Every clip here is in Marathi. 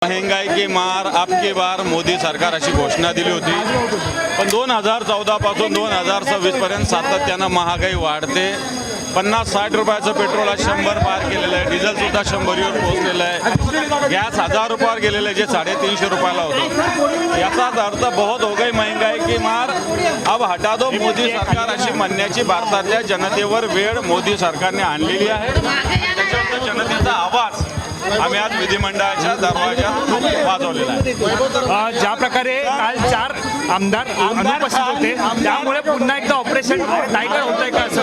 महंगाई की मार आपकी बार मोदी सरकार अशी घोषणा दिली होती, पण 2014 पासून 2026 पर्यंत सातत्यानं महागाई वाढते। 50-60 रुपयाचं पेट्रोल आज 100 पार केलेलं आहे, डिझेल सुद्धा 100वर पोहोचलेलं आहे, गॅस 1000 रुपयावर गेलेलं आहे जे 350 रुपयाला होतं। याचाच अर्थ बहुत हो गई महंगाई की मार, अब हटा दो मोदी सरकार अशी म्हणण्याची भारतातल्या जनतेवर वेळ मोदी सरकारने आणलेली आहे। त्याच्यावर जनतेचा आवाज आम्ही आज विधिमंडळाच्या दरवाजात वाजवलेला आहे। ज्या प्रकारे काल 4 आमदार अनुपस्थित होते, त्यामुळे पुन्हा एकदा ऑपरेशन टायगर होत आहे का असं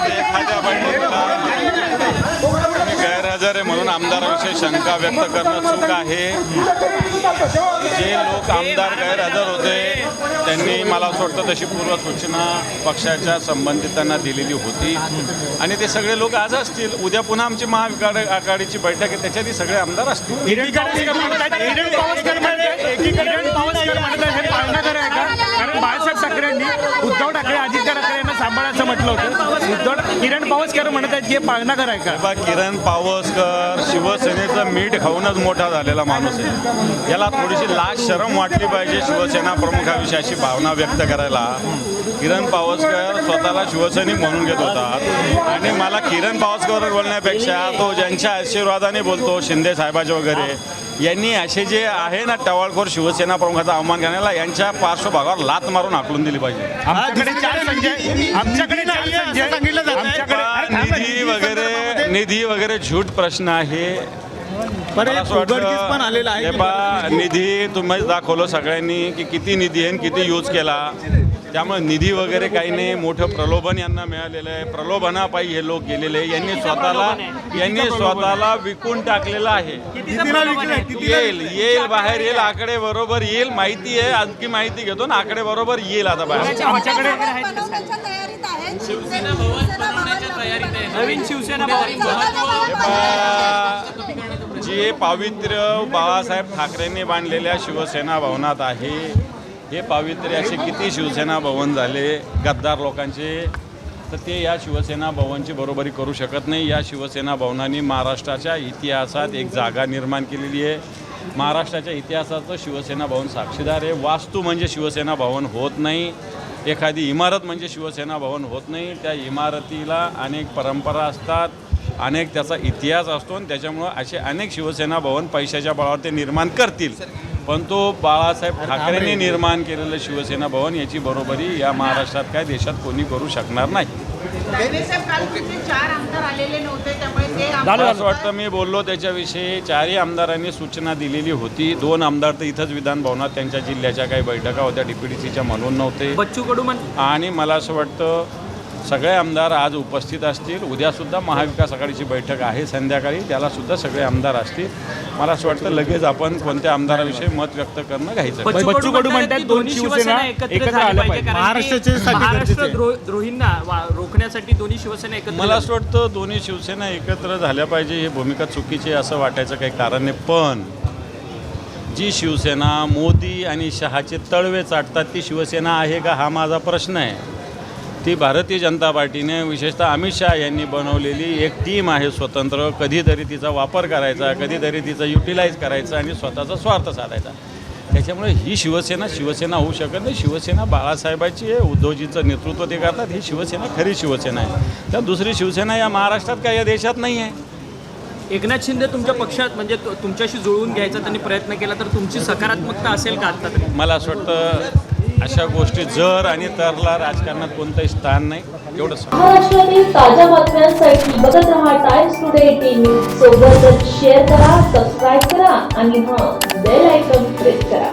एखाद्या बैठकीला गैरहजर आहे म्हणून आमदाराविषयी शंका व्यक्त करणं चूक आहे। जे लोक आमदार गैरहजर होते त्यांनी मला असं वाटतं तशी पूर्व सूचना पक्षाच्या संबंधितांना दिलेली होती आणि ते सगळे लोक आज असतील। उद्या पुन्हा आमची महाविकास आघाडीची बैठक आहे, त्याच्यातही सगळे आमदार असतील। कारण बाळासाहेब ठाकरेंनी उद्धव ठाकरे आदित्य ठाकरे यांना सांभाळायचं म्हटलं होतं। किरण पावसकर म्हणत आहेत की पाळणाघर आहे का? किरण पावसकर शिवसेनेचं मीठ खाऊनच मोठा झालेला माणूस आहे, याला थोडीशी लाज शरम वाटली पाहिजे शिवसेना प्रमुखाविषयी अशी भावना व्यक्त करायला। किरण पावसकर स्वतःला शिवसैनिक म्हणून घेत होता आणि मला किरण पावसकर बोलण्यापेक्षा तो ज्यांच्या आशीर्वादाने बोलतो शिंदे साहेबाचे वगैरे यांनी असे जे आहे ना टवाळखोर शिवसेना प्रमुखाचा अवमान करण्याला यांच्या पार्श्वभागावर लात मारून हाकलून दिली पाहिजे। निधी वगैरे झूट प्रश्न आहे। निधी तुम्ही दाखवलं सगळ्यांनी की किती निधी आहे किती यूज केला, त्यामुळे निधी वगैरे काही नाही, मोठं प्रलोभन यांना मिळालेलं आहे। प्रलोभनापायी हे लोक गेलेले, यांनी स्वतःला विकून टाकलेलं आहे। येईल बाहेर येईल, आकडे बरोबर येईल, माहिती आहे आणखी माहिती घेतो ना, आकडे बरोबर येईल आता बाहेर। जे पावित्र्य बाळासाहेब ठाकरेंनी बांधलेल्या शिवसेना भवनात आहे, हे पावित्र्य असे किती शिवसेना भवन झाले गद्दार लोकांचे, तर ते या शिवसेना भवनची बरोबरी करू शकत नाही। या शिवसेना भवनाने महाराष्ट्राच्या इतिहासात एक जागा निर्माण केलेली आहे। महाराष्ट्राच्या इतिहासाचं शिवसेना भवन साक्षीदार आहे। वास्तू म्हणजे शिवसेना भवन होत नाही, एखादी इमारत म्हणजे शिवसेना भवन होत नाही। त्या इमारतीला अनेक परंपरा असतात, अनेक त्याचा इतिहास असतो आणि त्याच्यामुळं असे अनेक शिवसेना भवन पैशाच्या बळावर ते निर्माण करतील, पण तो बाळासाहेब ठाकरेंनी निर्माण केलेलं शिवसेना भवन याची बरोबरी या महाराष्ट्रात काय देशात कोणी करू शकणार नाही। मला असं वाटतं मी बोललो त्याच्याविषयी, 4ही आमदारांनी सूचना दिलेली होती। 2 आमदार तर इथंच विधान भवनात त्यांच्या जिल्ह्याच्या काही बैठका होत्या DPDCच्या म्हणून नव्हते, बच्चू कडू आणि मला असं वाटतं सगळे आमदार आज उपस्थित असतील। उद्यासुद्धा महाविकास आघाडीची बैठक आहे संध्याकाळी, त्यालासुद्धा सगळे आमदार असतील। मला असं वाटतं लगेच आपण कोणत्या आमदाराविषयी मत व्यक्त करणं घ्यायचं। बच्चू कडू म्हणतात दोन्ही शिवसेना एकत्र झाल्या पाहिजे, महाराष्ट्राच्या द्रोहींना रोखण्यासाठी दोन्ही शिवसेना एकत्र। मला असं वाटतं दोन्ही शिवसेना एकत्र झाल्या पाहिजे ही भूमिका चुकीची असं वाटायचं काही कारण नाही, पण जी शिवसेना मोदी आणि शहाचे तळवे चाटतात ती शिवसेना आहे का हा माझा प्रश्न आहे। ती भारतीय जनता पार्टीने विशेषतः अमित शहा यांनी बनवलेली एक टीम आहे स्वतंत्र, कधीतरी तिचा वापर करायचा, कधीतरी तिचा युटिलाइज करायचा आणि स्वतःचा स्वार्थ साधायचा। त्याच्यामुळे ही शिवसेना होऊ शकत नाही। शिवसेना बाळासाहेबांची आहे, उद्धवजींचं नेतृत्व ते करतात, ही शिवसेना खरी शिवसेना आहे। तर दुसरी शिवसेना या महाराष्ट्रात काय या देशात नाही आहे। एकनाथ शिंदे तुमच्या पक्षात म्हणजे तुमच्याशी जुळवून घ्यायचा त्यांनी प्रयत्न केला, तर तुमची सकारात्मकता असेल का आता तरी? मला असं वाटतं अशा गोष्टी जर आणि तरला राजकारणात कोणतंही स्थान नाही, एवढंच। महाराष्ट्रातील ताज्या बातम्यांसाठी बघत रहा टाइम्स टुडे टीव्ही, सोबतच शेअर करा, सबस्क्राईब करा आणि बेल आयकॉन प्रेस करा।